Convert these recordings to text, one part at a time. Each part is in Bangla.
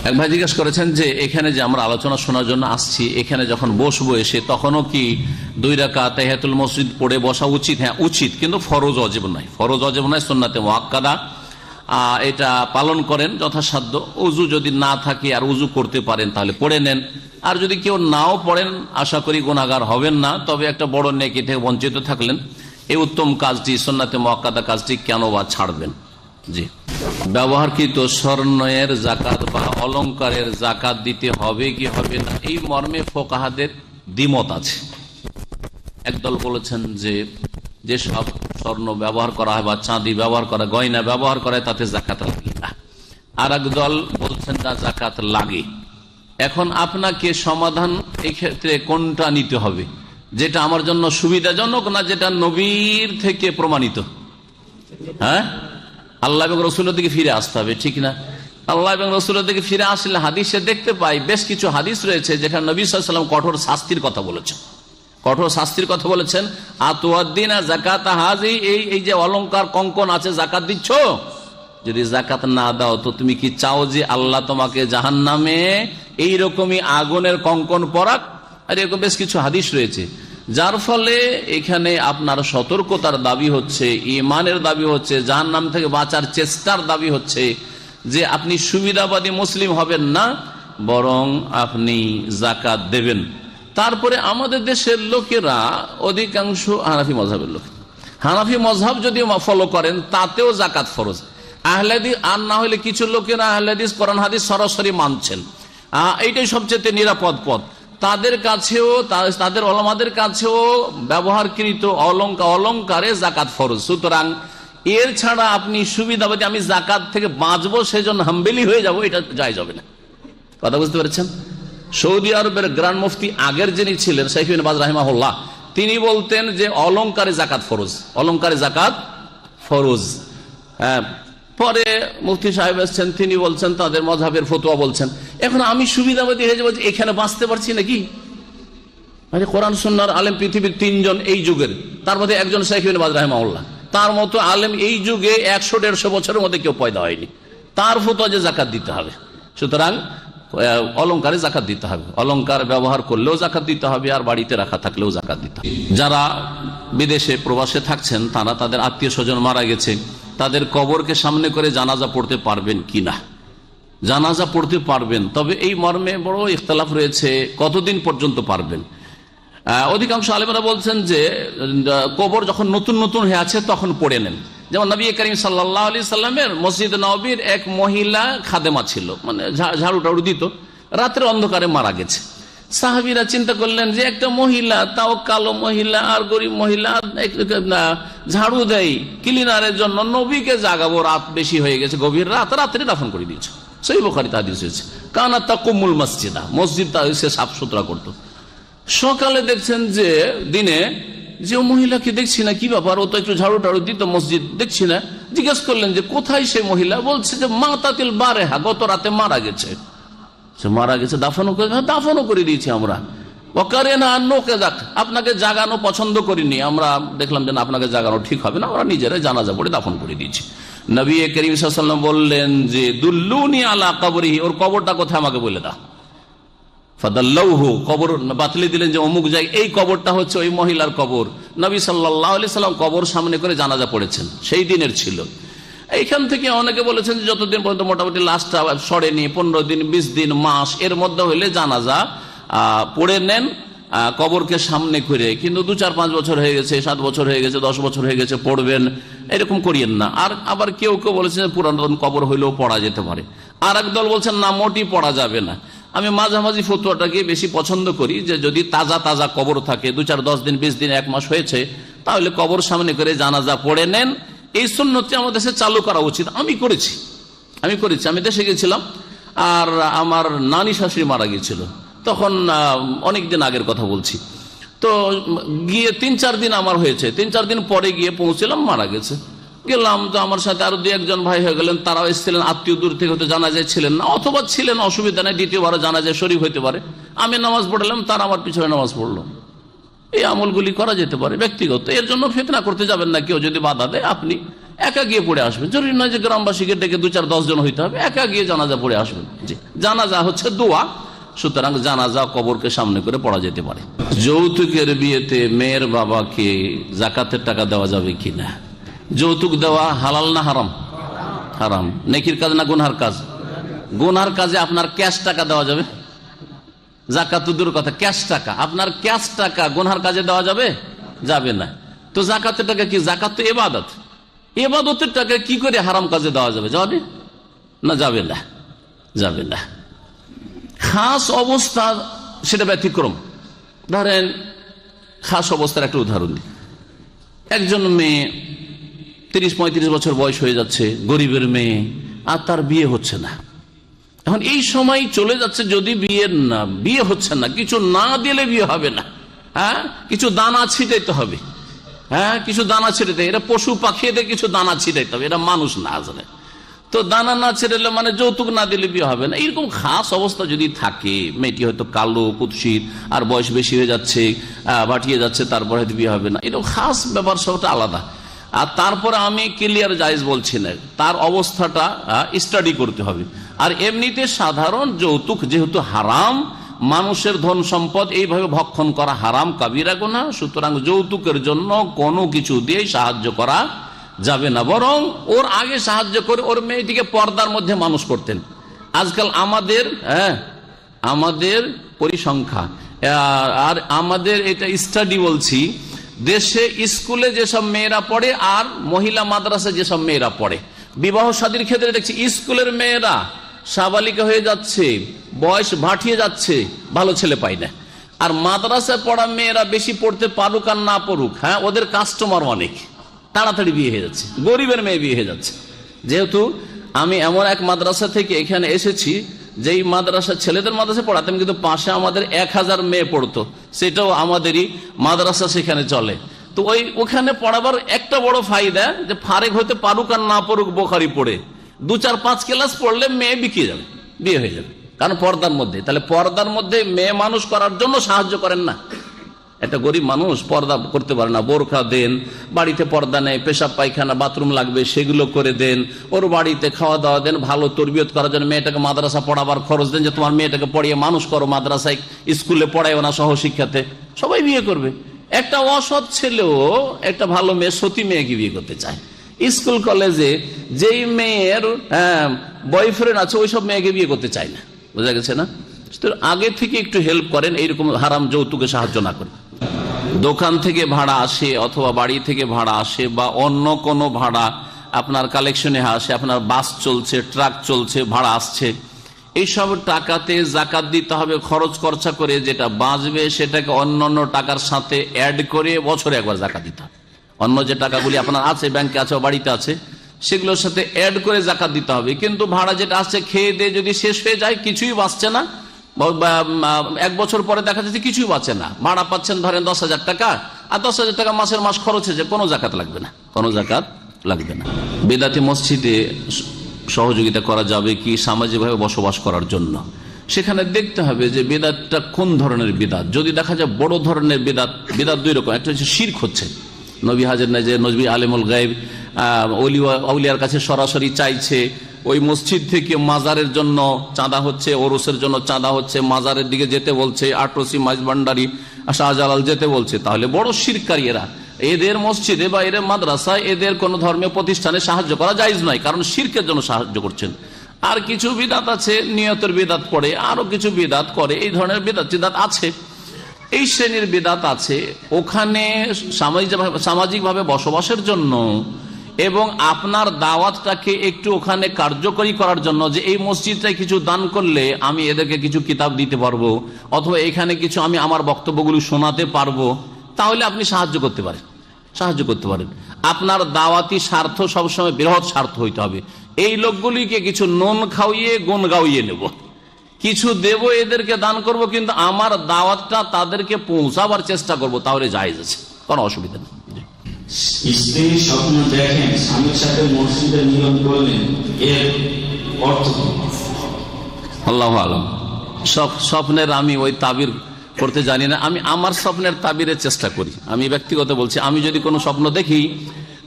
এক ভাই জিজ্ঞেস করেছেন যে এখানে যে আমরা আলোচনা শোনার জন্য আসছি, এখানে যখন বসবো এসে তখনও কি 2 রাকাত তাহিয়াতুল মসজিদ পড়ে বসা উচিত? হ্যাঁ উচিত, কিন্তু ফরজ ওয়াজিব নয়। ফরজ ওয়াজিব নয়, সুন্নাতে মুআক্কাদা এটা পালন করেন যথাসাধ্য। উজু যদি না থাকে আর উজু করতে পারেন তাহলে পড়ে নেন। আর যদি কেউ নাও পড়েন আশা করি গুনাহগার হবেন না, তবে একটা বড় নেকি থেকে বঞ্চিত থাকলেন। এই উত্তম কাজটি, সুন্নাতে মুআক্কাদা কাজটি কেন বা ছাড়বেন? জি, ব্যবহারকৃত স্বর্ণের জাকাত বা অলংকারের জাকাত দিতে হবে কি হবে না, এই মর্মে ফোকাহাদের দ্বিমত আছে। একদল বলেছেন যে যেসব স্বর্ণ ব্যবহার করা হয় বা চাঁদি ব্যবহার করা, গয়না ব্যবহার করা হয় তাতে জাকাত লাগে না। আর একদল বলছেন না জাকাত লাগে। এখন আপনাকে সমাধান এই ক্ষেত্রে কোনটা নিতে হবে, যেটা আমার জন্য সুবিধাজনক না যেটা নবীর থেকে প্রমাণিত? হ্যাঁ, আল্লাহ এবং রসুলের দিকে ফিরে আসতে হবে, ঠিক না? আল্লাহ এবং রসুলের দিকে ফিরে আসলে হাদিসে দেখতে পাই বেশ কিছু হাদিস রয়েছে যেখানে নবী সাল্লাল্লাহু আলাইহি ওয়াসাল্লাম কঠোর শাস্তির কথা বলেছেন। কঠোর শাস্তির কথা বলেছেন। আতুয়াদ্দিনা যাকাতা হাজি, এই যে অলংকার কঙ্কন আছে জাকাত দিচ্ছ, যদি জাকাত না দাও তো তুমি কি চাও যে আল্লাহ তোমাকে জাহান্নামে এইরকমই আগুনের কঙ্কন পরাক? আর এরকম বেশ কিছু হাদিস রয়েছে, যার ফলে এখানে আপনার সতর্কতার দাবি হচ্ছে, ইমানের দাবি হচ্ছে, জাহান্নাম থেকে বাঁচার চেষ্টার দাবি হচ্ছে যে আপনি সুবিধাবাদী মুসলিম হবেন না, বরং আপনি জাকাত দেবেন। তারপরে আমাদের দেশের লোকেরা অধিকাংশ হানাফি মযহাবের লোক, হানাফি মযহাব যদি ফলো করেন তাতেও জাকাত ফরজ। আহলে হাদিস আর না হলে কিছু লোকেরা আহলে হাদিস কোরআন হাদিস সরাসরি মানছেন, এইটাই সবচেয়ে নিরাপদ পথ। তাদের কাছেও, তাদের ওলামাদের কাছেও ব্যবহারকৃত অলংকারে জাকাত ফরজ। সুতরাং এর ছাড়া আপনি সুবিধাবাদী আমি জাকাত থেকে বাঁচবো সেজন্য হাম্বেলি হয়ে যাব, এটা জায়েজ হবে না। কথা বুঝতে পেরেছেন? সৌদি আরবের গ্র্যান্ড মুফতি আগের যিনি ছিলেন শাইখ ইবনে বাজ রাহিমাহুল্লাহ, তিনি বলতেন যে অলংকারে জাকাত ফরজ, অলংকারে জাকাত ফরজ। হ্যাঁ, পরে মুফতি সাহেব এসছেন, তিনি বলছেন তাদের মযহাবের ফতোয়া বলছেন। এখন আমি সুবিধাবাদী হয়ে যাবো যে এখানে বাঁচতে পারছি নাকি? মানে কোরআন সুন্নাহর আলেম পৃথিবীর 3 জন এই যুগের, তার মধ্যে একজন শাইখ ইবনে বাজ রাহিমাহুল্লাহ। তার মতো আলেম এই যুগে 100-150 বছরের মধ্যে কেউ পয়দা হয়নি। তার ফতোয়া যে জাকাত দিতে হবে। সুতরাং অলংকারে জাকাত দিতে হবে, অলংকার ব্যবহার করলেও জাকাত দিতে হবে, আর বাড়িতে রাখা থাকলেও জাকাত দিতে হবে। যারা বিদেশে প্রবাসে থাকছেন তারা তাদের আত্মীয় স্বজন মারা গেছে, তাদের কবরকে সামনে করে জানাজা পড়তে পারবেন কিনা? জানাজা পড়তে পারবেন, তবে এই মর্মে বড় ইখতিলাফ রয়েছে কতদিন পর্যন্ত পারবেন। অধিকাংশ আলেমরা বলছেন যে কবর যখন নতুন নতুন হয়ে আছে তখন পড়ে নেন। যেমন নবী করিম সাল্লাল্লাহু আলাইহি সাল্লামের মসজিদ নববীর এক মহিলা খাদেমা ছিল, মানে ঝাড়ু টাড়ু দিত, রাতের অন্ধকারে মারা গেছে। সাহাবীরা চিন্তা করলেন যে একটা মহিলা, তাও কালো মহিলা আর গরিব মহিলা, ঝাড়ু দেয় ক্লিনারের জন্য, নবীকে জাগাবো, রাত বেশি হয়ে গেছে, গভীর রাত, রাত্রে দাফন করে দিয়েছে। সহিহ বুখারীতে হাদিস হয়েছে, কানা তাকুমুল মসজিদা, মসজিদ সে সাফ সুতরা করতো। সকালে দেখছেন যে দিনে যে মহিলাকে দেখছি না, কি ব্যাপার, ও তো একটু ঝাড়ু টাড়ু দিত মসজিদ, দেখছি না। জিজ্ঞেস করলেন যে কোথায় সেই মহিলা? বলছে যে মাতাতিল বারেহা, গত রাতে মারা গেছে। মারা গেছে, দাফনও করে দিয়েছি আমরা। ওকারে না নোকে যাক, আপনাকে জাগানো পছন্দ করিনি, আমরা দেখলাম যে না, আপনাকে জাগানো ঠিক হবে না, আমরা নিজেরাই জানাজা পড়ে দাফন করে দিয়েছি। নবী করিম সাল্লাল্লাহু আলাইহি ওয়াসাল্লাম বললেন যে দুল্লুনি আলা কবরিহি, ওর কবরটা কোথায় আমাকে বলে দাও। ফাদাল্লাহু, কবর বাতলে দিলেন যে অমুক জায়গায়, এই কবরটা হচ্ছে ওই মহিলার কবর। নবী সাল্লাল্লাহু আলাইহি সাল্লাম কবর সামনে করে জানাজা পড়েছেন, সেই দিনের ছিল। এইখান থেকে অনেকে বলেছেন যে যতদিন পর্যন্ত মোটামুটি লাশটা সরেনি, 15 দিন, 20 দিন, মাস এর মধ্যে হইলে জানাজা পড়ে নেন কবরকে সামনে করে। কিন্তু 2-4-5 বছর হয়ে গেছে, 7 বছর হয়ে গেছে, 10 বছর হয়ে গেছে, পড়বেন, এরকম করিয়েন না। আর আবার কেউ কেউ বলেছেন পুরাতন কবর হইলেও পড়া যেতে পারে। আর একদল বলছেন না, মোটেই পড়া যাবে না। আমি মাঝামাঝি ফতোয়াটাকে বেশি পছন্দ করি, যে যদি তাজা তাজা কবর থাকে, 2-4, 10 দিন, 20 দিন, 1 মাস হয়েছে, তাহলে কবর সামনে করে জানাজা পড়ে নেন। এই সুন্নতটি আমাদের দেশে চালু করা উচিত। আমি করেছি। আমি দেশে গেছিলাম, আর আমার নানি শাশুড়ি মারা গিয়েছিল, তখন অনেক দিন আগের কথা বলছি। তো গিয়ে 3-4 দিন আমার হয়েছে, 3-4 দিন পরে গিয়ে পৌঁছলাম, মারা গেছে। গেলাম, তো আমার সাথে আরো 2-1 ভাই হয়ে গেলেন, তারাও এসেছিলেন, আত্মীয় দূর থেকে, হয়তো জানাজায় ছিলেন না, অথবা ছিলেন, অসুবিধা নেই, দ্বিতীয়বার জানাজায় শরীক হইতে পারে। আমি নামাজ পড়লাম, তারা আমার পিছনে নামাজ পড়লো। এই আমলগুলি করা যেতে পারে ব্যক্তিগত, এর জন্য ফিতনা করতে যাবেন না। কেউ যদি বাধা দেয়, আপনি একা গিয়ে পড়ে আসবেন। জরুরি নয় যে গ্রামবাসীকে ডেকে 2-4-10 জন হইতে হবে, একা গিয়ে জানাজা পড়ে আসবেন। জি। জানাজা হচ্ছে দোয়া, সুতরাং জানাজা কবরকে সামনে করে পড়া যেতে পারে। যৌতুকের বিয়েতে মেয়ের বাবাকে জাকাতের টাকা দেওয়া যাবে কিনা? যৌতুক দেওয়া হালাল না হারাম? হারাম। নেকির কাজ না গুনহার কাজ? গুনহার কাজে আপনার ক্যাশ টাকা দেওয়া যাবে? জাকাত তো দূর কথা, ক্যাশ টাকা, আপনার ক্যাশ টাকা গুনহার কাজে দেওয়া যাবে? যাবে না। তো জাকাতের টাকা কি? জাকাত তো ইবাদত, ইবাদতের টাকা কি করে হারাম কাজে দেওয়া যাবে? যাবে না? যাবে না, যাবে না। খাস অবস্থা সেটা ব্যতিক্রম। ধরেন খাস অবস্থার একটা উদাহরণ দিই। একজন মেয়ে 30-35 বছর বয়স হয়ে যাচ্ছে, গরিবের মেয়ে, আর তার বিয়ে হচ্ছে না। এখন এই সময় চলে যাচ্ছে, যদি বিয়ে হচ্ছে না, কিছু না দিলে বিয়ে হবে না। হ্যাঁ, কিছু দানা ছিটাইতে হবে। হ্যাঁ, কিছু দানা ছিটাইতে, এরা পশু পাখিদের কিছু দানা ছিটাইতে হবে, এরা মানুষ না আসলে। তো দানা না ছেড়েলে মানে যৌতুক না দিলে বিয়ে হবে না। এরকম খাস অবস্থা যদি থাকে, মেয়েটি হয়তো কালো কুৎসিত আর বয়স বেশি হয়ে যাচ্ছে, বাটিয়ে যাচ্ছে, তারপর হয়তো বিয়ে হবে না, এরকম খাস ব্যাপার সবটা আলাদা। আর তারপরে আমি ক্লিয়ার জায়েজ বলছি না, তার অবস্থাটা স্টাডি করতে হবে। আর এমনিতে সাধারণ যৌতুক যেহেতু হারাম, মানুষের ধন সম্পদ এইভাবে ভক্ষণ করা হারাম, কাবিরা গুনাহ, সুতরাং যৌতুকের জন্য কোনো কিছু দিয়ে সাহায্য করা যাবে না। বরং ওর আগে সাহায্য করে ওর মেয়েটিকে পর্দার মধ্যে মানুষ করতেন। আজকাল আমাদের পরিসংখ্যা আর আমাদের এটা স্টাডি বলছি, দেশে স্কুলে যেসব মেয়েরা পড়ে আর মহিলা মাদ্রাসায় যেসব মেয়েরা পড়ে, বিবাহ শাদীর ক্ষেত্রে দেখছি স্কুলের মেয়েরা সাবালিকা হয়ে যাচ্ছে, বয়স ভাটিয়ে যাচ্ছে, ভালো ছেলে পাই না। আর মাদ্রাসায় পড়া মেয়েরা বেশি পড়তে পারুক আর না পড়ুক, হ্যাঁ, ওদের কাস্টমার অনেক, তাড়াতাড়ি বিয়ে হয়ে যাচ্ছে, গরিবের মেয়ে বিয়ে হয়ে যাচ্ছে। যেহেতু আমি এমন এক মাদ্রাসা থেকে এখানে এসেছি, যেই মাদ্রাসা ছেলেদের মাদ্রাসা পড়াতাম, কিন্তু পাশে আমাদের 1000 মেয়ে পড়তো, সেটাও আমাদেরই মাদ্রাসা সেখানে চলে। তো ওখানে পড়াবার একটা বড় ফায়দা, যে ফারেক হতে পারুক আর না পড়ুক বোখারি পড়ে 2-4-5 ক্লাস পড়লে মেয়ে বিকিয়ে যাবে, বিয়ে হয়ে যাবে, কারণ পর্দার মধ্যে। তাহলে পর্দার মধ্যে মেয়ে মানুষ করার জন্য সাহায্য করেন না। একটা গরিব মানুষ পর্দা করতে পারে না, বোরখা দেন, বাড়িতে পর্দা নেই, পেশাব পায়খানা বাথরুম লাগবে সেগুলো করে দেন, ওর বাড়িতে খাওয়া দাওয়া দেন, ভালো তরবিয়ত করার জন্য মেয়েটাকে মাদ্রাসা পড়াবার খরচ দেন, যে তোমার মেয়েটাকে পড়িয়ে মানুষ করো, মাদ্রাসায় স্কুলে পড়ায় না সহশিক্ষাতে, সবাই বিয়ে করবে। একটা অসৎ ছেলেও একটা ভালো মেয়ে, সতী মেয়েকে বিয়ে করতে চায়। স্কুল কলেজে যেই মেয়ের বয়ফ্রেন্ড আছে ওইসব মেয়েকে বিয়ে করতে চায় না, বোঝা গেছে না? আগে থেকে একটু হেল্প করেন, এইরকম হারাম যৌতুকে সাহায্য না করেন। দোকান থেকে ভাড়া আসে অথবা বাড়ি থেকে ভাড়া আসে বা অন্য কোনো ভাড়া আপনার কালেকশনে আসে, আপনার বাস চলছে, ট্রাক চলছে, ভাড়া আসছে, এইসব টাকাতে জাকাত দিতে হবে। খরচ খরচা করে যেটা বাঁচবে সেটাকে অন্যান্য টাকার সাথে অ্যাড করে বছরে একবার জাকাত দিতে হবে। অন্য যে টাকাগুলি আপনার আছে, ব্যাংকে আছে, বাড়িতে আছে, সেগুলোর সাথে অ্যাড করে জাকাত দিতে হবে। কিন্তু ভাড়া যেটা আসছে খেয়ে দিয়ে যদি শেষ হয়ে যায়, কিছুই বাঁচছে না, 1 বছর পরে দেখা যাচ্ছে কিছুই বাঁচে না, ভাড়া পাচ্ছেন ধরেন 10,000 টাকা, আর 10,000 টাকা মাসের মাস খরচ হয়েছে, কোনো জাকাত লাগবে না, কোনো জাকাত লাগবে না। বেদাতি মসজিদে সহযোগিতা করা যাবে কি সামাজিকভাবে বসবাস করার জন্য? সেখানে দেখতে হবে যে বেদাতটা কোন ধরনের বেদাত। যদি দেখা যায় বড় ধরনের বেদাত, বেদাত 2 রকম, একটা হচ্ছে শিরক হচ্ছে, নবী হাজির না, যে নবী আলেমুল গায়েব আউলিয়ার কাছে সরাসরি চাইছে, ওই মসজিদ থেকে মাজারের জন্য চাঁদা হচ্ছে, ওরসের জন্য চাঁদা হচ্ছে, মাজারের দিকে যেতে বলছে, আটরসি মাইজভান্ডারি শাহজালাল যেতে বলছে, তাহলে বড় শিরকারী এরা। এদের মসজিদে বা এদের মাদ্রাসায়, এদের কোন ধর্মীয় প্রতিষ্ঠানে সাহায্য করা জায়েজ নয়, কারণ শিরকের জন্য সাহায্য করছেন। আর কিছু বিদাত আছে, নিয়তের বিদাত পড়ে, আরো কিছু বিদাত করে, এই ধরনের বিদাত আছে, এই শ্রেণীর বিদাত আছে। ওখানে সামাজিকভাবে বসবাসের জন্য এবং আপনার দাওয়াতটাকে একটু ওখানে কার্যকরী করার জন্য, যে এই মসজিদটায় কিছু দান করলে আমি এদেরকে কিছু কিতাব দিতে পারবো, অথবা এখানে কিছু আমি আমার বক্তব্যগুলো শোনাতে পারবো, তাহলে আপনি সাহায্য করতে পারেন। আপনার দাওয়াতি স্বার্থ সবসময় বৃহৎ স্বার্থ হইতে হবে। এই লোকগুলিকে কিছু নুন খাওয়িয়ে গুণ গাওয়িয়ে নেব, কিছু দেব, এদেরকে দান করব, কিন্তু আমার দাওয়াতটা তাদেরকে পৌঁছাবার চেষ্টা করব, তাহলে জায়েজ আছে, কোনো অসুবিধা নেই। স্ত্রী স্বপ্ন দেখেন স্বামীর সাথে মসজিদে মিলন করলেন, এর অর্থ কি? আল্লাহু আলাম। স্বপ্নের আমি ওই তাবির করতে জানি না, আমি আমার স্বপ্নের তাবিরের চেষ্টা করি। আমি ব্যক্তিগত বলছি, আমি যদি কোনো স্বপ্ন দেখি,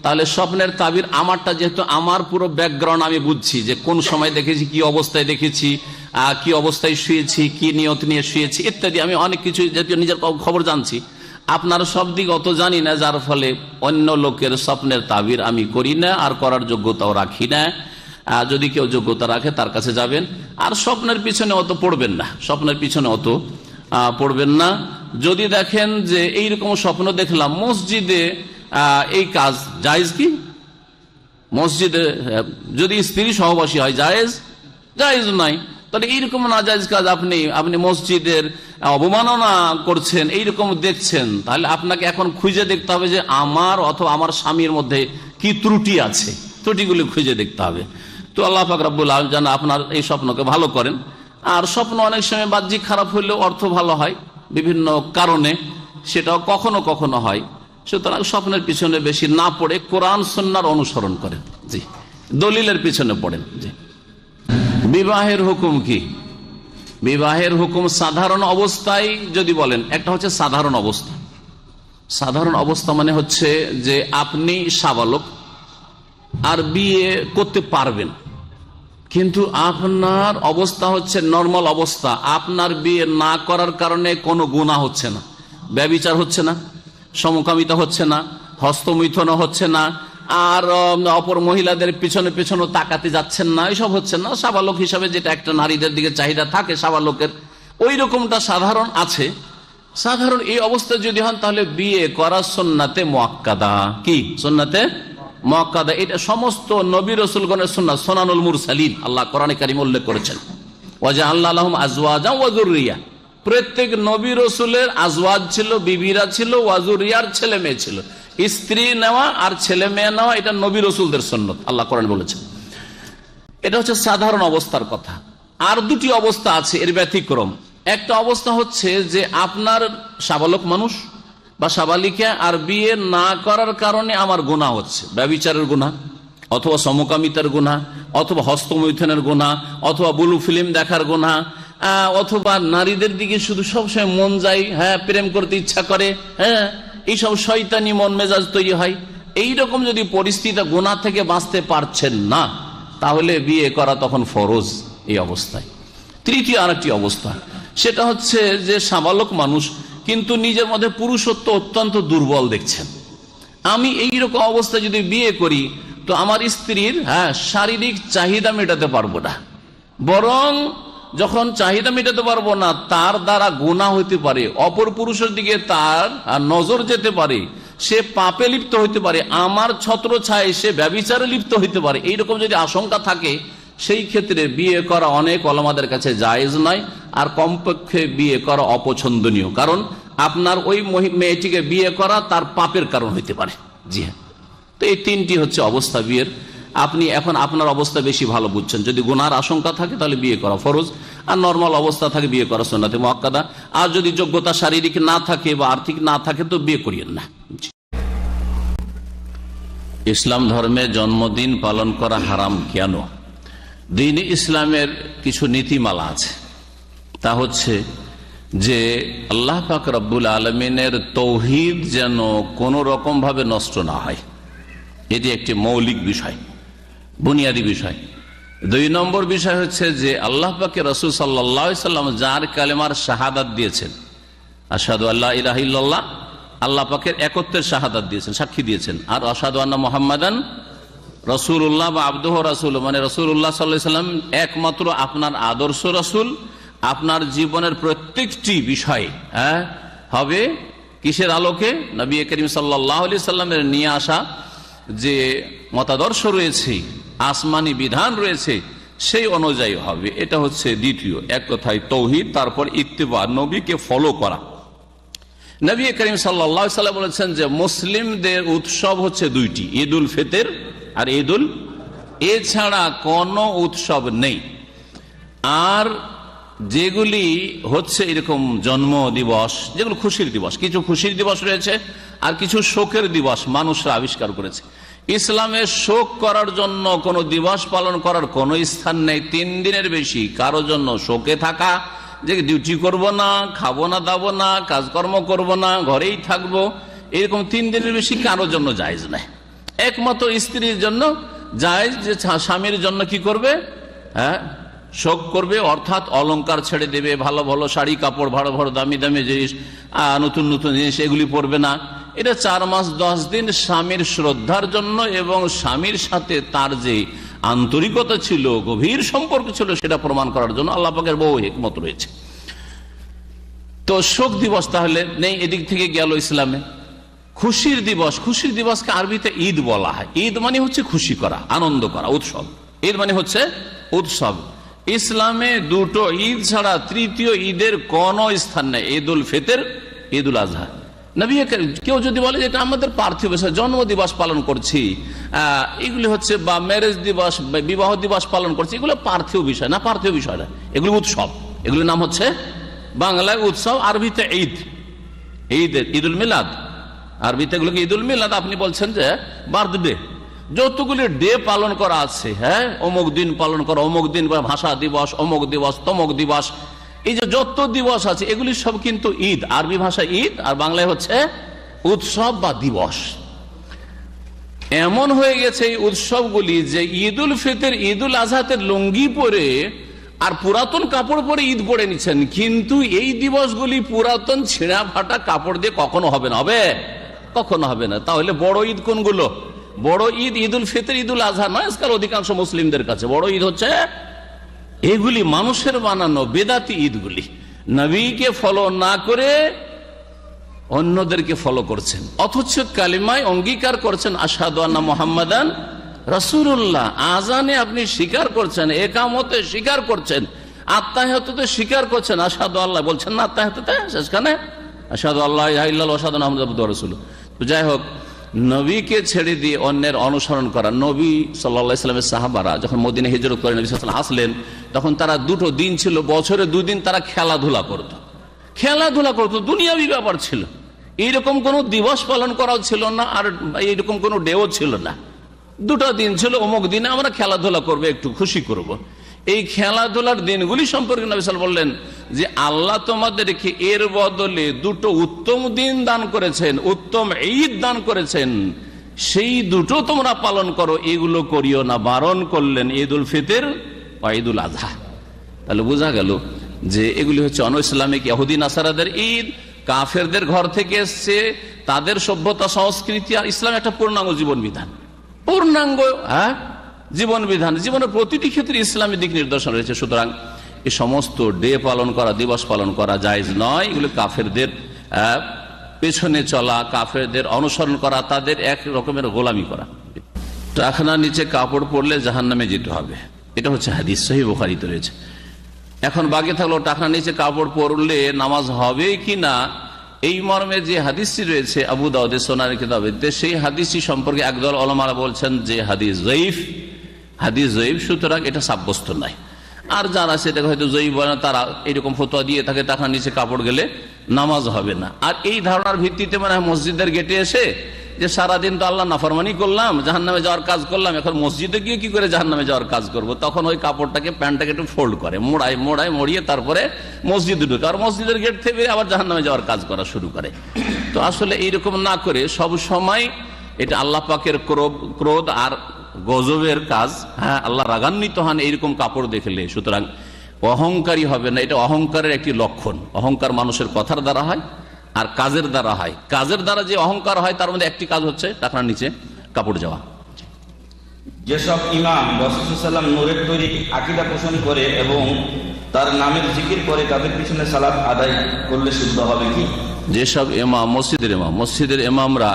তাহলে স্বপ্নের তাবির আমারটা, যেহেতু আমার পুরো ব্যাকগ্রাউন্ড আমি বুঝছি, যে কোন সময় দেখেছি, কি অবস্থায় দেখেছি, কি অবস্থায় শুয়েছি, কি নিয়ত নিয়ে শুয়েছি ইত্যাদি। আমি অনেক কিছু জাতীয় নিজের খবর জানছি, আপনার সব দিক অত জানি না, যার ফলে অন্য লোকের স্বপ্নের তাবির আমি করি না আর করার যোগ্যতাও রাখি না। যদি কেউ যোগ্যতা রাখে তার কাছে যাবেন, আর স্বপ্নের পিছনে অত পড়বেন না, স্বপ্নের পিছনে অত পড়বেন না। যদি দেখেন যে এইরকম স্বপ্ন দেখলাম, মসজিদে এই কাজ জায়েজ কি? মসজিদে যদি স্ত্রী সহবাসী হয় জায়েজ, জায়েজ নাই, তাহলে এইরকম না জায়েজ কাজ আপনি মসজিদের অবমাননা করছেন, এইরকম দেখছেন, তাহলে আপনাকে এখন খুঁজে দেখতে হবে যে আমার অথবা আমার স্বামীর মধ্যে কি ত্রুটি আছে, ত্রুটিগুলি খুঁজে দেখতে হবে। তো আল্লাহ পাক রব্বুল আলামিন যেন আপনার এই স্বপ্নকে ভালো করেন। আর স্বপ্ন অনেক সময় বাহ্যিক খারাপ হইলেও অর্থ ভালো হয় বিভিন্ন কারণে, সেটাও কখনো কখনো হয়। সুতরাং স্বপ্নের পিছনে বেশি না পড়ে কোরআন সুন্নাহর অনুসরণ করেন, জি, দলিলের পিছনে পড়েন। জি, বিবাহের হুকুম কি? বিবাহের হুকুম সাধারণ অবস্থায় যদি বলেন, একটা হচ্ছে সাধারণ অবস্থা। সাধারণ অবস্থা মানে হচ্ছে যে আপনি সাবালক আর বিয়ে করতে পারবেন, কিন্তু আপনার অবস্থা হচ্ছে নরমাল অবস্থা, আপনার বিয়ে না করার কারণে কোনো গুনাহ হচ্ছে না, ব্যভিচার হচ্ছে না, সমকামিতা হচ্ছে না, হস্তমৈথুন হচ্ছে না, আর অপর মহিলাদের পিছনে পিছনে তাকাতে যাচ্ছেন না, এসব হচ্ছে না। সাবালক হিসাবে যেটা একটা নারীদের দিকে চাহিদা থাকে সাবালকের, ওই রকমটা সাধারণ আছে। সাধারণ এই অবস্থা যদি হন তাহলে বিয়ে করা সুন্নাতে মুআক্কাদা। কি সুন্নাতে মুআক্কাদা? এটা সমস্ত নবী রাসূলগণের সুন্নাত, সুনানুল মুরসালিন, আল্লাহ কোরআনে কারীমে উল্লেখ করেছেন, ওয়াজআলনা লাহুম আজওয়াজা ওয়া যুররিয়া। প্রত্যেক নবী রাসূলের আজওয়াজ ছিল, বিবিরা ছিল, ওয়া যুররিয়ার ছেলে মেয়ে ছিল। স্ত্রী নেওয়া আর ছেলে মেয়ে নেওয়া এটা নবী রাসূলদের সুন্নাত, আল্লাহ কোরআনে বলেছেন। এটা হচ্ছে সাধারণ অবস্থার কথা। আর দুটি অবস্থা আছে এর ব্যতিক্রম। একটা অবস্থা হচ্ছে যে আপনার সাবালক মানুষ বা সাবালিকা, আর বিয়ে না করার কারণে আমার গুনাহ হচ্ছে, ব্যভিচারের গুনাহ অথবা সমকামিতার গুনাহ অথবা হস্তমৈথুনের গুনাহ অথবা ব্লু ফিল্ম দেখার গুনাহ, অথবা নারীদের দিকে শুধু সবসময় মন যায়, হ্যাঁ, প্রেম করতে ইচ্ছা করে, হ্যাঁ, এইসব শয়তানি মন মেজাজ তৈরি হয়। এইরকম যদি পরিস্থিতি, গুনাহ থেকে বাঁচতে পারছেন না, তাহলে বিয়ে করা তখন ফরজ এই অবস্থায়। তৃতীয় আরেকটি অবস্থা, সেটা হচ্ছে যে সাবালক মানুষ কিন্তু নিজের মধ্যে পুরুষত্ব অত্যন্ত দুর্বল দেখছেন। আমি এইরকম অবস্থায় যদি বিয়ে করি তো আমার স্ত্রীর শারীরিক চাহিদা মেটাতে পারবো না, বরং যখন চাহিদা মেটাতে পারবো না তার দ্বারা গুনাহ হইতে পারে, অপর পুরুষের দিকে তার নজর যেতে পারে, সে পাপে লিপ্ত হইতে পারে, আমার ছত্রছায়ায় সে ব্যভিচারে লিপ্ত হইতে পারে। এইরকম যদি আশঙ্কা থাকে, সেই ক্ষেত্রে বিয়ে করা অনেক ওলামাদের কাছে জায়েজ নয়, আর কমপক্ষে বিয়ে করা অপছন্দনীয়। কারণ আপনার ওই মেয়েটিকে বিয়ে করা তার পাপের কারণ হইতে পারে। জি হ্যাঁ, তো এই তিনটি হচ্ছে অবস্থা বিয়ের। আপনি এখন আপনার অবস্থা বেশি ভালো বুঝছেন। যদি গুনার আশঙ্কা থাকে তাহলে বিয়ে করা ফরজ, আর নর্মাল অবস্থা থাকে বিয়ে করা সুন্নাতে মুআক্কাদা। আর যদি যোগ্যতা শারীরিক না থাকে বা আর্থিক না থাকে তো বিয়ে করিয়েন না। ইসলাম ধর্মে জন্মদিন পালন করা হারাম কেন? দ্বীন ইসলামের কিছু নীতিমালা আছে, তা হচ্ছে যে আল্লাহ পাক রব্বুল আলমিনের তৌহিদ যেন কোনো রকম ভাবে নষ্ট না হয়, এটি একটি মৌলিক বিষয়, বুনিয়াদী বিষয়। 2 নম্বর বিষয় হচ্ছে যে আল্লাহ পাকে রাসূল সাল্লাল্লাহু আলাইহি সাল্লাম যার কালেমার শাহাদাত দিয়েছেন, আশহাদু আল্লা ইলাহা ইল্লাল্লাহ, আল্লাহ পাকের একত্বের শাহাদাত দিয়েছেন, সাক্ষী দিয়েছেন, আর আশহাদু আন্না মুহাম্মাদান রাসূলুল্লাহ বা আবদুহু রাসূলুহু, মানে রাসূলুল্লাহ সাল্লাল্লাহু আলাইহি সাল্লাম একমাত্র আপনার আদর্শ রাসূল। আপনার জীবনের প্রত্যেকটি বিষয় হবে কিসের আলোকে? নবী করিম সাল্লাল্লাহু আলাইহি সাল্লামের নিয়ে আসা যে মতাদর্শ রয়েছে, আসমানি বিধান রয়েছে, সেই অনুযায়ী হবে। এটা হচ্ছে দ্বিতীয়। এক কথায় তৌহিদ, তারপর ইত্তিবা, নবীকে ফলো করা। নবী করিম সাল্লাল্লাহু আলাইহি সাল্লাম বলেছেন যে মুসলিমদের উৎসব হচ্ছে 2টি, ঈদুল ফিতর আর ঈদুল, এছাড়া কোনো উৎসব নেই। আর যেগুলি হচ্ছে এরকম জন্ম দিবস, যেগুলো খুশির দিবস, কিছু খুশির দিবস রয়েছে আর কিছু শোকের দিবস মানুষরা আবিষ্কার করেছে। ইসলামে শোক করার জন্য কোনো দিবস পালন করার কোনো স্থান নেই। 3 দিনের বেশি কারো জন্য শোকে থাকা, যে ডিউটি করব না, খাবো না, দাবো না, কাজকর্ম করব না, ঘরেই থাকবো, এরকম 3 দিনের বেশি কারোর জন্য জায়েজ নাই। একমাত্র স্ত্রীর জন্য জায়েজ যে স্বামীর জন্য কি করবে, শোক করবে অর্থাৎ অলংকার ছেড়ে দেবে, ভালো ভালো শাড়ি কাপড়, ভালো ভালো দামি দামি জিনিস, নতুন নতুন জিনিস এগুলি পরবে না। এটা 4 মাস 10 দিন স্বামীর শ্রদ্ধার জন্য এবং স্বামীর সাথে তার যে আন্তরিকতা ছিল, গভীর সম্পর্ক ছিল, সেটা প্রমাণ করার জন্য আল্লাহ পাকের বহু হিকমত রয়েছে। তো শোক দিবস তাহলে নেই, এদিক থেকে গেল ইসলামে। খুশির দিবস, খুশির দিবসকে আরবিতে ঈদ বলা হয়। ঈদ মানে হচ্ছে খুশি করা, আনন্দ করা, উৎসব। ঈদ মানে হচ্ছে উৎসব। ইসলামে দুটো ঈদ ছাড়া তৃতীয় ঈদের কোন স্থান নেই, ঈদ উল ফিতর, ঈদ উল আজহা। নবী কেউ যদি বলে যে এটা আমাদের পার্থিব বিষয়, জন্ম দিবস পালন করছি, এগুলি হচ্ছে বা ম্যারেজ দিবস, বিবাহ দিবস পালন করছি, এগুলো পার্থিব বিষয় না, পার্থিব বিষয় না, এগুলো উৎসব। এগুলির নাম হচ্ছে বাংলায় উৎসব, আরবিতে ঈদ, ঈদ উল মিলাদ। আরবিতে এগুলোকে ঈদ উল মিলাদ। আপনি বলছেন যে বার্থডে, যতগুলি ডে পালন করা আছে, হ্যাঁ, অমুক দিন পালন করা, অমুক দিন, ভাষা দিবস, অমুক দিবস, তমুক দিবস, এই যে যত দিবস আছে এগুলি সব কিন্তু ঈদ। আরবি ভাষায় ঈদ আর বাংলায় হচ্ছে উৎসব বা দিবস। এমন হয়ে গেছে এই উৎসবগুলি যে ঈদ উল ফিতর, ঈদ উল আজহাতে লুঙ্গি পরে আর পুরাতন কাপড় পরে ঈদ পরে নিচ্ছেন, কিন্তু এই দিবসগুলি পুরাতন ছিঁড়া ফাটা কাপড় দিয়ে কখনো হবে না, হবে কখনো হবে না। তাহলে বড় ঈদ কোনগুলো? বড় ঈদ ঈদ উল ফিতর, ঈদ উল আজহা নয় আজকাল অধিকাংশ মুসলিমদের কাছে। বড় ঈদ হচ্ছে এগুলি মানুষের বানানো বেদাতি ঈদগুলি, নবীকে ফলো না করে অন্যদেরকে ফলো করছেন, অথচ কালিমায় অঙ্গীকার করছেন আশহাদু আন্না মুহাম্মাদান রাসূলুল্লাহ। আজানে আপনি স্বীকার করছেন, একামতে স্বীকার করছেন, আত্মাহিয়াতে স্বীকার করছেন, আশহাদু আল্লাহ বলছেন না আত্মাহিয়াতে শেষখানে আশহাদু আল্লাহ ইলাহা ইল্লাল্লাহ ওয়া আশহাদু আন্না মুহাম্মাদান আবদুহু ওয়া রাসূলুহু। তো যাই হোক, নবীকে ছেড়ে দিয়ে অন্যের অনুসরণ করা। নবী সাল্লাল্লাহু আলাইহি ওয়াসাল্লামের সাহাবারা যখন মদিনা হিজরত করে নবী সাল্লাল্লাহু আলাইহি ওয়াসাল্লাম আসলেন, তখন তারা দুটো দিন ছিল, বছরে 2 দিন তারা খেলাধুলা করত, দুনিয়াবি ব্যাপার ছিল। এইরকম কোন দিবস পালন করাও ছিল না, আর এইরকম কোন ডেও ছিল না। 2টা দিন ছিল, অমুক দিনে আমরা খেলাধুলা করবো, একটু খুশি করব। এই খেলাধুলার দিনগুলি সম্পর্কে নবী সাল্লাল্লাহু আলাইহি ওয়াসাল্লাম বললেন যে আল্লাহ তোমাদেরকে এর বদলে 2টো উত্তম দিন দান করেছেন, উত্তম ঈদ দান করেছেন, সেই 2টো তোমরা পালন করো, এগুলো করিও না। বারণ করলেন ঈদ উল ফিতর ও ঈদ উল আজহা। তাহলে বোঝা গেল যে এগুলি হচ্ছে অনইসলামিক ইহুদি নাসারাদের ঈদ, কাফেরদের ঘর থেকে এসছে, তাদের সভ্যতা সংস্কৃতি। আর ইসলাম একটা পূর্ণাঙ্গ জীবন বিধান, পূর্ণাঙ্গ জীবন বিধান। জীবনের প্রতিটি ক্ষেত্রে ইসলামী দিক নির্দেশন রয়েছে। সুতরাং এই সমস্ত ডে পালন করা, দিবস পালন করা জায়েজ নয়। এগুলো কাফেরদের পেছনে চলা, কাফেরদের অনুসরণ করা, তাদের এক রকমের গোলামি করা। টাকনার নিচে কাপড় পরলে জাহান্নামে যেতে হবে, এটা হচ্ছে হাদিস, সহিহ বুখারীতে রয়েছে। এখন বাকি থাকলো টাকনার নিচে কাপড় পরলে নামাজ হবে কি না, এই মর্মে যে হাদিসটি রয়েছে আবু দাউদের সুনানের কিতাবে, সেই হাদিসটি সম্পর্কে একদল উলামারা বলছেন যে হাদিস জয়ীফ, সুতরাং এটা সাব্যস্ত নাই। আর যারা সেটাকে হয়তো জয়ীফ বলে না, তারা এরকম ফতোয়া দিয়ে থাকে টাকনার নিচে কাপড় গেলে নামাজ হবে না। আর এই ধারণার ভিত্তিতে মানে মসজিদের গেটে এসে যে সারাদিন তো আল্লাহ নাফরমানি করলাম, জাহান্নামে যাওয়ার কাজ করলাম, এখন মসজিদে গিয়ে কি করে জাহান্নামে যাওয়ার কাজ করব, তখন ওই কাপড়টাকে, প্যান্টটাকে একটু ফোল্ড করে, মোড়িয়ে তারপরে মসজিদে ঢুকে, আর মসজিদের গেট থেকে আবার জাহান্নামে যাওয়ার কাজ করা শুরু করে। তো আসলে এইরকম না করে সব সময় এটা আল্লাহ পাকের ক্রোধ আর গজবের কাজ। হ্যাঁ, আল্লাহ রাগান্বিত হন এইরকম কাপড় দেখলে। সুতরাং অহংকারী হবে না, এটা অহংকারের একটি লক্ষণ। অহংকার মানুষের কথার দ্বারা হয় আর কাজের দ্বারা হয়। কাজের দ্বারা যে অহংকার হয় তার মধ্যে একটি কাজ হচ্ছে টাকনার নিচে কাপড় যাওয়া। যেসব ইমাম রাসূল সাল্লাল্লাহু নূরের তৈরি আকীদা পোষণ করে এবং তার নামের জিকির করে, তাদের পিছনে সালাত আদায় করলে শুদ্ধ হবে কি? যেসব ইমাম, মসজিদের ইমামরা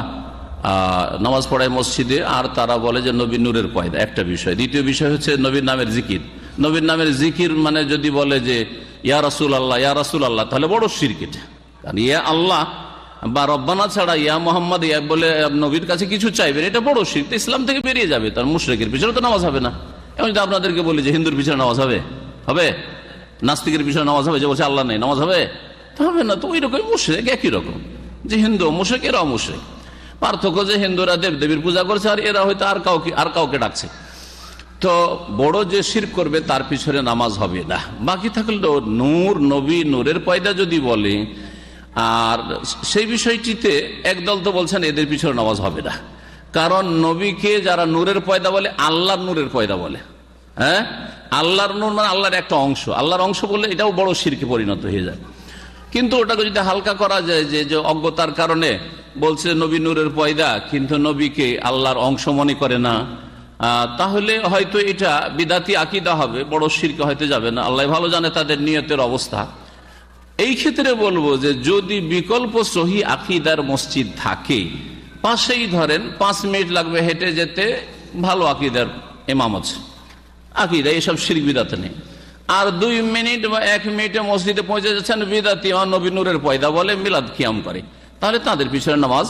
নামাজ পড়ায় মসজিদে, আর তারা বলে যে নবীর নূরের পয়দা, একটা বিষয়। দ্বিতীয় বিষয় হচ্ছে নবীর নামের জিকির। নবীর নামের জিকির মানে যদি বলে যে ইয়া রাসূলুল্লাহ, ইয়া রাসূলুল্লাহ, তাহলে বড় শিরক এটা। কারণ ইয়া আল্লাহ বা রব্বানা ছাড়া ইয়া মুহাম্মদ ইয়া বলে নবীর কাছে কিছু চাইবেন, এটা বড় শিরক, ইসলাম থেকে বেরিয়ে যাবে। তার মুশরিকের পিছনে তো নামাজ হবে না। এমন যদি আপনাদেরকে বলি যে হিন্দুর পিছনে নামাজ হবে, নাস্তিকের পিছনে নামাজ হবে, যে বলছে আল্লাহ নেই, নামাজ হবে হবে না। তো ওই রকম মুশরিক, একই রকম, যে হিন্দু মুশরিক, এরাও মুশরিক। পার্থক্য যে হিন্দুরা দেবদেবীর পূজা করছে আর এরা হয়তো আর কাউকে ডাকছে। তো বড় যে শিরক করবে তার পিছনে নামাজ হবে না। বাকি থাকলে নূর, নবী নূরের পয়দা যদি বলে, আর সেই বিষয়টিতে একদল তো বলছেন এদের পিছনে নামাজ হবে না। কারণ নবীকে যারা নূরের পয়দা বলে, আল্লাহর নূরের পয়দা বলে। হ্যাঁ, আল্লাহর নূর মানে আল্লাহর একটা অংশ, আল্লাহর অংশ বললে এটাও বড় শিরকে পরিণত হয়ে যায়। কিন্তু ওটাকে যদি হালকা করা যায় যে অজ্ঞতার কারণে বলছে নবী নূরের পয়দা, কিন্তু নবীকে আল্লাহর অংশ মনে করে না, তাহলে হয়তো এটা বিদাতি আকীদা হবে, বড় শিরকে হয়তো যাবে না। আল্লাহ ভালো জানে তাদের নিয়তের অবস্থা। এই ক্ষেত্রে বলবো যে যদি বিকল্প সহি আকীদার মসজিদ থাকে, পাশেই ধরেন 5 মিনিট লাগবে হেঁটে যেতে, ভালো আকীদার ইমাম আছে, আকীদা এসব শিরক বিদাতে নেই, আর 2 মিনিট বা 1 মিনিটে মসজিদে পৌঁছে যাচ্ছেন বিদাতি নবী নূরের পয়দা বলে মিলাদ কিয়াম করে, তাহলে তাদের পিছনে নামাজ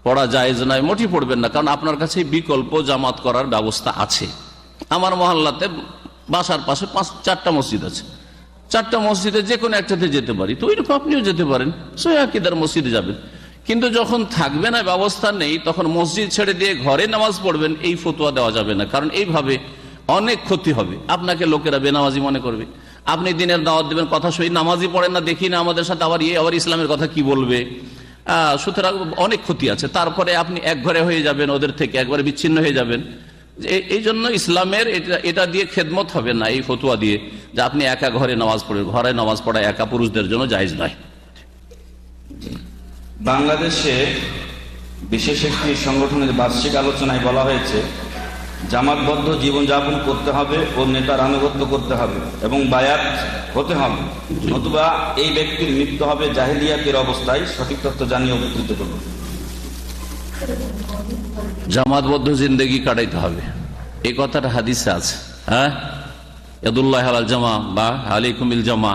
পড়া জায়েজ নয়, মোটেই পড়বেন না। কারণ আপনার কাছে বিকল্প জামাত করার ব্যবস্থা আছে। আমার মহল্লাতে বাসার পাশে 4টা মসজিদ আছে, 4টা মসজিদে যে কোনো একটাতে যেতে পারি, তো ওইরকম আপনিও যেতে পারেন, সহিহ আকীদার মসজিদে যাবেন। কিন্তু যখন থাকবে না, ব্যবস্থা নেই, তখন মসজিদ ছেড়ে দিয়ে ঘরে নামাজ পড়বেন, এই ফতোয়া দেওয়া যাবে না। কারণ এইভাবে অনেক ক্ষতি হবে, আপনাকে লোকেরা বেনামাজি মনে করবে। আপনি দিনের দাওয়াত দেবেন, কথা সহি নামাজি পড়েন না, দেখি না আমাদের সাথে, আবার ইসলামের কথা কি বলবে। সুতরাং অনেক ক্ষতি আছে। তারপরে আপনি এক ঘরে হয়ে যাবেন, ওদের থেকে একবারে বিচ্ছিন্ন হয়ে যাবেন। এই জন্য ইসলামের এটা দিয়ে খেদমত হবে না, এই ফতোয়া দিয়ে যে আপনি একা ঘরে নামাজ পড়বেন। ঘরে নামাজ পড়া একা পুরুষদের জন্য জায়েজ নয়। বাংলাদেশে বিশেষ একটি সংগঠনের বার্ষিক আলোচনায় বলা হয়েছে জামাতবদ্ধ জীবনযাপন করতে হবে ও নেতার আনুগত্য করতে হবে এবং বায়াত হতে হবে, নতুবা এই ব্যক্তির মৃত্যু হবে জাহেলিয়াতের অবস্থায়। সঠিক তথ্য জানিয়ে উপকৃত করব। জামাতবদ্ধ জিন্দেগি কাটাইতে হবে, এই কথাটা হাদিসে আছে। হ্যাঁ, ইয়াদুল্লাহ আলাল জামা বা আলাইকুমিল জামা।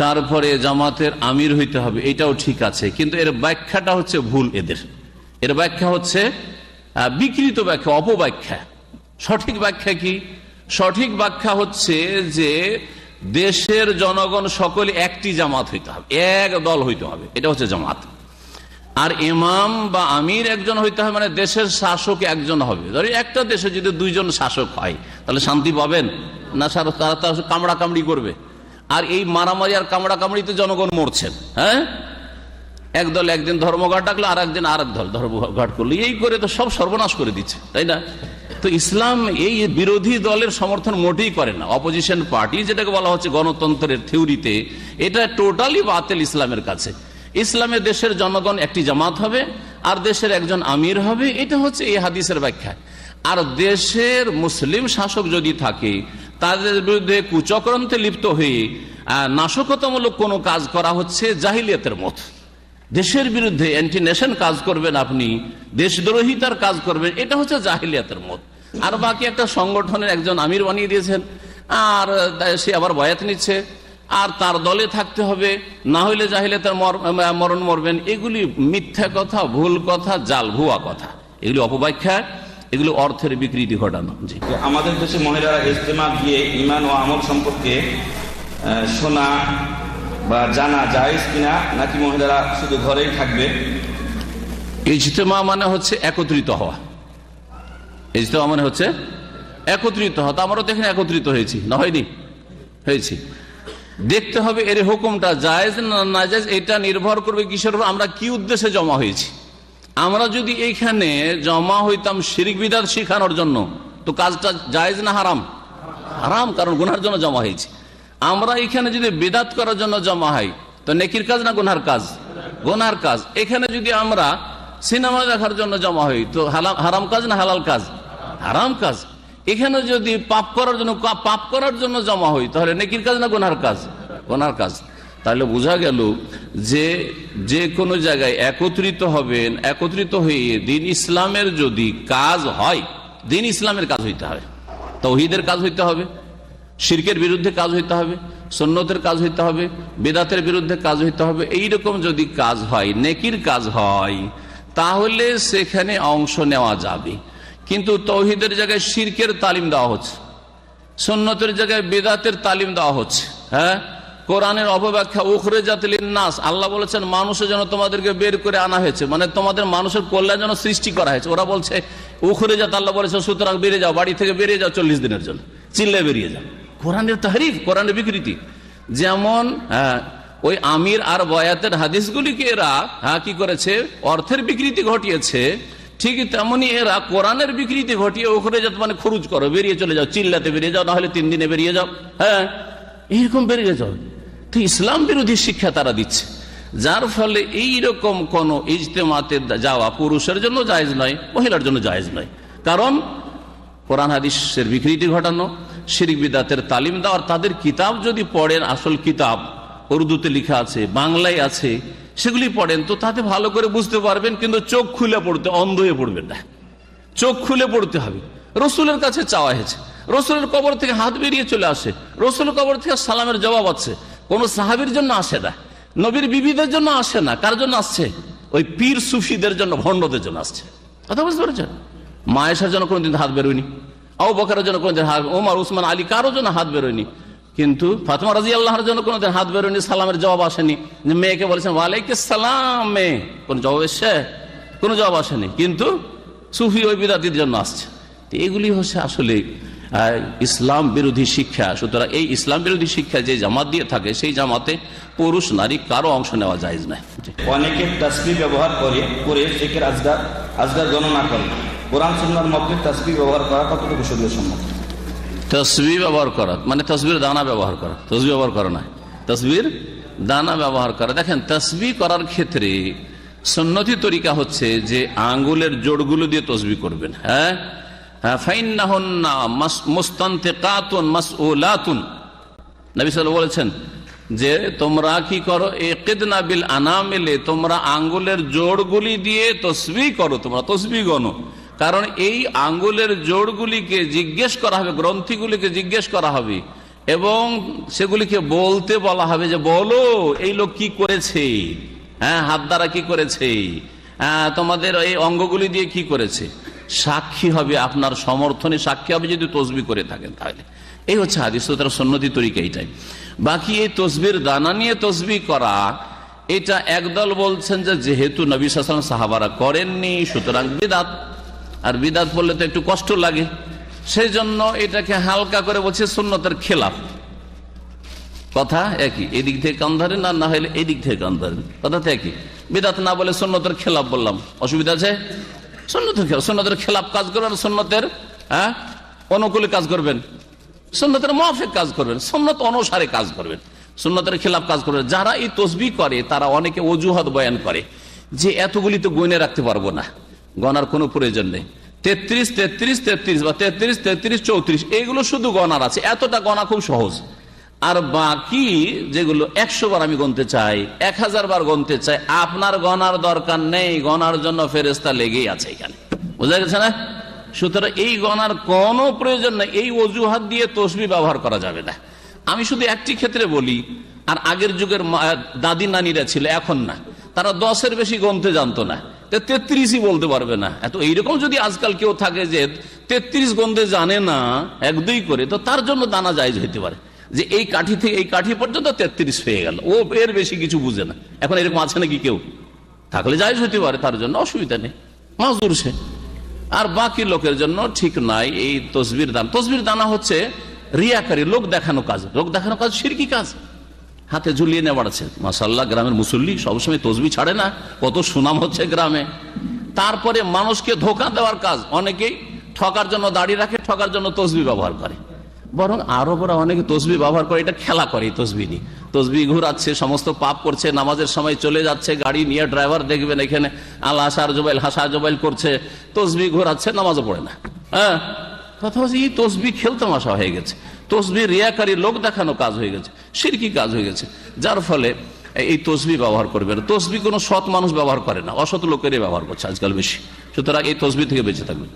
তারপরে জামাতের আমির হইতে হবে, এটাও ঠিক আছে, কিন্তু এর ব্যাখ্যাটা হচ্ছে ভুল। এর ব্যাখ্যা হচ্ছে বিকৃত ব্যাখ্যা, অপব্যাখ্যা। সঠিক ব্যাখ্যা কি? সঠিক ব্যাখ্যা হচ্ছে যে দেশের জনগণ সকলে একটি জামাত হইতে হবে, এক দল হইতে হবে, এটা হচ্ছে জামাত। আর ইমাম বা আমির একজন হইতে হবে, মানে দেশের শাসক একজন হবে। ধরি একটা দেশে যদি 2 জন শাসক হয়, তাহলে শান্তি পাবেন না? তারা কামড়া কামড়ি করবে, আর এই মারামারি আর কামড়া কামড়িতে জনগণ মরছেন। হ্যাঁ, একদল একদিন ধর্মঘট ডাকলো, আর একদিন আর এক দল ধর্মঘট করলো, এই করে তো সব সর্বনাশ করে দিচ্ছে, তাই না? তো ইসলাম এই বিরোধী দলের সমর্থন মোটেই করে না। অপোজিশন পার্টি যেটাকে বলা হচ্ছে গণতন্ত্রের থিওরিতে, এটা টোটালি বাতিল ইসলামের কাছে। ইসলামে দেশের জনগণ একটি জামাত হবে আর দেশের একজন আমির হবে, এটা হচ্ছে এই হাদিসের ব্যাখ্যা। আর দেশের মুসলিম শাসক যদি থাকে, তাদের বিরুদ্ধে কুচক্রান্তে লিপ্ত হয়ে নাশকতামূলক কোনো কাজ করা হচ্ছে জাহিলিয়াতের মত। দেশের বিরুদ্ধে অ্যান্টি নেশন কাজ করবেন আপনি, দেশদ্রোহিতার কাজ করবেন, এটা হচ্ছে জাহিলিয়াতের মত। আর বাকি একটা সংগঠনের একজন আমির বানিয়ে দিয়েছেন, আর সে আবার বয়াত নিচ্ছে, আর তার দলে থাকতে হবে, না হইলে জাহিলিয়াতের মরণ মরবেন। এগুলি মিথ্যা কথা, ভুল কথা, জাল ভুয়া কথা, এগুলি অপব্যাখ্যা, এগুলো অর্থের বিকৃতি ঘটানো। জি, আমাদের দেশে মহিলারা ইজতেমা গিয়ে ঈমান ও আমল সম্পর্কে শোনা বা জানা জায়েজ কিনা, নাকি মহিলারা শুধু ঘরেই থাকবে? ইজতেমা মানে হচ্ছে একত্রিত হওয়া। ইজতেমা মানে হচ্ছে একত্রিত হওয়া। তো আমরাও দেখেন একত্রিত হয়েছি, না হয়নি? হয়েছি। দেখতে হবে এর হুকুমটা জায়েজ না নাজায়েজ, এটা নির্ভর করবে কিসের উপর? আমরা কি উদ্দেশ্যে জমা হয়েছি। আমরা যদি এইখানে জমা হইতাম শিরক বিদআত শেখানোর জন্য, তো কাজটা জায়েজ না হারাম? হারাম, কারণ গুনার জন্য জমা হয়েছি। আমরা এখানে যদি বিদআত করার জন্য জমা হয়, তো নেকির কাজ না গুনার কাজ? গুনার কাজ। এখানে যদি আমরা সিনেমা দেখার জন্য জমা হই, তো হারাম কাজ না হালাল কাজ? হারাম কাজ। এখানে যদি পাপ করার জন্য জমা হই, তাহলে নেকির কাজ না গুনার কাজ? গুনার কাজ। তাহলে বোঝা গেল যে কোনো জায়গায় একত্রিত হবেন, একত্রিত হয়ে দিন ইসলামের যদি কাজ হয়, দিন ইসলামের কাজ হইতে হবে, তাওহীদের কাজ হইতে হবে, শিরকের বিরুদ্ধে কাজ হইতে হবে, সুন্নতের কাজ হইতে হবে, বিদআতের বিরুদ্ধে কাজ হইতে হবে। এইরকম যদি কাজ হয়, নেকির কাজ হয়, তাহলে সেখানে অংশ নেওয়া যাবে। কিন্তু তাওহীদের জায়গায় শিরকের তালিম দেওয়া হচ্ছে, সুন্নতের জায়গায় বিদআতের তালিম দেওয়া হচ্ছে। হ্যাঁ, কোরআনের অপব্যাখ্যা, উখরিজাত লিন-নাস, আল্লাহ বলেছেন মানুষের জন্য তোমাদেরকে বের করে আনা হয়েছে, মানে তোমাদের মানুষের কল্যাণ জন্য সৃষ্টি করা হয়েছে। ওরা বলছে উখরিজাত, আল্লাহ বলেছে সুতরাং বেরিয়ে যাও, বাড়ি থেকে বেরিয়ে যাও 40 দিনের জন্য, চিল্লে বেরিয়ে যাও। কোরআনের তাহরিফ, কোরআনের বিকৃতি। যেমন ওই আমির আর বয়াতের হাদিসগুলিকে এরা কি করেছে? অর্থের বিকৃতি ঘটিয়েছে। ঠিক তেমনি এরা কোরআনের বিকৃতি ঘটিয়ে ওখানে যাতে মানে খরচ করো, বেরিয়ে চলে যাও, চিল্লাতে বেরিয়ে যাও, না হলে 3 দিনে বেরিয়ে যাও, হ্যাঁ এইরকম বেরিয়ে যাও। তো ইসলাম বিরোধী শিক্ষা তারা দিচ্ছে, যার ফলে এইরকম কোন ইজতেমাতে যাওয়া পুরুষের জন্য জায়েজ নয়, মহিলার জন্য জায়েজ নয়। কারণ কোরআন হাদিসের বিকৃতি ঘটানো, শিরক বিদআতের তালিম দেওয়ার, তাদের কিতাব যদি পড়েন, আসল কিতাব উর্দুতে লেখা আছে, বাংলায় আছে, সেগুলি পড়েন তো তাতে ভালো করে বুঝতে পারবেন। কিন্তু চোখ খুলে পড়তে, অন্ধ হয়ে পড়বেন না, চোখ খুলে পড়তে হবে। রসুলের কাছে চাওয়া হয়েছে, রসুলের কবর থেকে হাত বেরিয়ে চলে আসে, রসুলের কবর থেকে সালামের জবাব আছে, কোন সাহাবীর জন্য আসে না, নবীর বিবিদের জন্য আসে না। কার জন্য আসছে? ওই পীর সুফিদের জন্য, ভণ্ডদের জন্য আসছে। কথা বুঝতে পেরেছেন? মা আয়েশার জন্য কোনোদিন হাত বেরোয়নি, আবু বকরের জন্য কোনোদিন হাত, ওমর উসমান আলী কারোর জন্য হাত বেরোয়নি। কিন্তু ফাতেমা রাদিয়াল্লাহুর জন্য কোনোদিন হাত বেরোয়নি, সালামের জবাব আসেনি। যে মেয়েকে বলেছেন ওয়ালাইকুম সালাম, মেয়ে কোন জবাব এসছে? কোনো জবাব আসেনি। কিন্তু সুফি ওই বিদআতির জন্য আসছে। তো এগুলি হচ্ছে আসলে ইসলাম বিরোধী শিক্ষা। সুতরাং এই ইসলাম বিরোধী শিক্ষা যে জামাত দিয়ে থাকে, সেই জামাতে পুরুষ নারী কারো অংশ নেওয়া জায়েজ নাই। অনেকে তাসবিহ ব্যবহার করে জিকির আজগার গণনা করে। কোরআন সুন্নাহর মতে তাসবিহ ব্যবহার করা কতটুকু শরীয়ত সম্মত? তসবিহ ব্যবহার করা মানে তসবির দানা ব্যবহার করা, তসবিহ ব্যবহার করা নয়, তসবির দানা ব্যবহার করা। দেখেন, তসবিহ করার ক্ষেত্রে সুন্নতি তরিকা হচ্ছে যে আঙ্গুলের জোড়গুলো দিয়ে তসবিহ করবেন। হ্যাঁ, ফাইন্নাহুন্না মুস্তানতিকাতুন মাসউলাতুন, নবী সাল্লাল্লাহু আলাইহি ওয়াসাল্লাম বলেছেন যে তোমরা কি করো, ইকিদনা বিল আনামিলে, তোমরা আঙ্গুলের জোড়গুলি দিয়ে তসবিহ করো, তোমরা তসবিহ গণো। কারণ এই আঙ্গুলের জোড়গুলিকে জিজ্ঞেস করা হবে, গ্রন্থিগুলিকে জিজ্ঞেস করা হবে এবং সেগুলিকে বলতে বলা হবে যে বলো এই লোক কি করেছে, হ্যাঁ হাত দ্বারা কি করেছে, তোমাদের এই অঙ্গগুলি দিয়ে কি করেছে, সাক্ষী হবে, আপনার সমর্থনে সাক্ষী হবে যদি তসবিহ করে থাকেন। তাহলে এই হচ্ছে হাদিস, তার সুন্নতি তরিকা এইটাই। বাকি এই তসবির দানা নিয়ে তসবিহ করা, এটা একদল বলছেন যে যেহেতু নবী সাল্লাল্লাহু আলাইহি ওয়াসাল্লাম সাহাবারা করেননি, সুতরাং বিদআত। আর বিদআত বললে তো একটু কষ্ট লাগে, সেই জন্য এটাকে হালকা করে বলছে সুন্নতের খেলাফ। কথা একই, এদিক থেকে কান ধরেন আর না হলে এই দিক থেকে কান ধরেন, কথা তো একই। বিদআত না বলে সুন্নতের খেলাফ বললাম, অসুবিধা আছে? সুন্নতের খেলাফ কাজ করবেন, সুন্নতের অনুকূলে কাজ করবেন, সুন্নতের মুআফিক কাজ করবেন, সুন্নত অনুসারে কাজ করবেন, সুন্নতের খেলাফ কাজ করবেন। যারা এই তসবিহ করে তারা অনেকে অজুহাত বয়ান করে যে এতগুলি তো গুনে রাখতে পারবো না, গণার কোনো প্রয়োজন নেই, 33, 33, 33 বা 33, 33, 34 এইগুলো শুধু গণার আছে, এতটা গণা খুব সহজ। আর বাকি যেগুলো 100 বার আমি গণতে চাই, 1000 বার গণতে চাই, আপনার গণার দরকার নেই, গণার জন্য ফেরেশতা লেগেই আছে এখানে, বোঝা গেছে না? সুতরাং এই গণার কোনো প্রয়োজন নেই, এই অজুহাত দিয়ে তসবিহ ব্যবহার করা যাবে না। আমি শুধু একটি ক্ষেত্রে বলি, আর আগের যুগের দাদি নানিরা ছিল, এখন না, তারা 10-এর বেশি গণতে জানতো না, 33ই বলতে পারবে না। এত এইরকম যদি আজকাল কেউ থাকে যে 33 গণতে জানে না 1-2 করে, তো তার জন্য দানা জায়েজ হইতে পারে যে এই কাঠি থেকে এই কাঠি পর্যন্ত 33 হয়ে গেল, ও এর বেশি কিছু বুঝে না। এখন এরকম আছে নাকি কেউ? থাকলে জায়েজ হইতে পারে, তার জন্য অসুবিধা নেই, মাজুর সে। আর বাকি লোকের জন্য ঠিক নাই এই তসবির দানা। তসবির দানা হচ্ছে রিয়াকারী, লোক দেখানো কাজ, লোক দেখানো কাজ শিরকি কাজ, হাতে ঝুলিয়ে নিয়ে বাড়াচ্ছে। মাশাআল্লাহ, গ্রামের মুসল্লি সবসময় তসবিহ ছাড়ে না, কত সুনাম হচ্ছে গ্রামে। তারপরে মানুষকে ধোঁকা দেওয়ার কাজ, অনেকেই ঠকার জন্য দাড়ি রাখে, ঠকার জন্য তসবিহ ব্যবহার করে। বরং আরবরা অনেকে তসবিহ ব্যবহার করে, এটা খেলা করে, তসবিহ নিয়ে তসবিহ ঘুরাচ্ছে, সমস্ত পাপ করছে, নামাজের সময় চলে যাচ্ছে গাড়ি নিয়ে, ড্রাইভার দেখবেন এখানে আল্লাহ হাসার জোবাইল হাসা জোবাইল করছে, তসবিহ ঘুরাচ্ছে, নামাজও পড়ে না। হ্যাঁ, কথা হচ্ছে এই তসবিহ খেলতামাশা হয়ে গেছে, তসবিহ রিয়াকারী, লোক দেখানো কাজ হয়ে গেছে, শিরকি কাজ হয়ে গেছে। যার ফলে এই তসবিহ ব্যবহার করবে না। তসবিহ কোনো সৎ মানুষ ব্যবহার করে না, অসৎ লোকেরই ব্যবহার করছে আজকাল বেশি। সুতরাং এই তসবিহ থেকে বেঁচে থাকবে।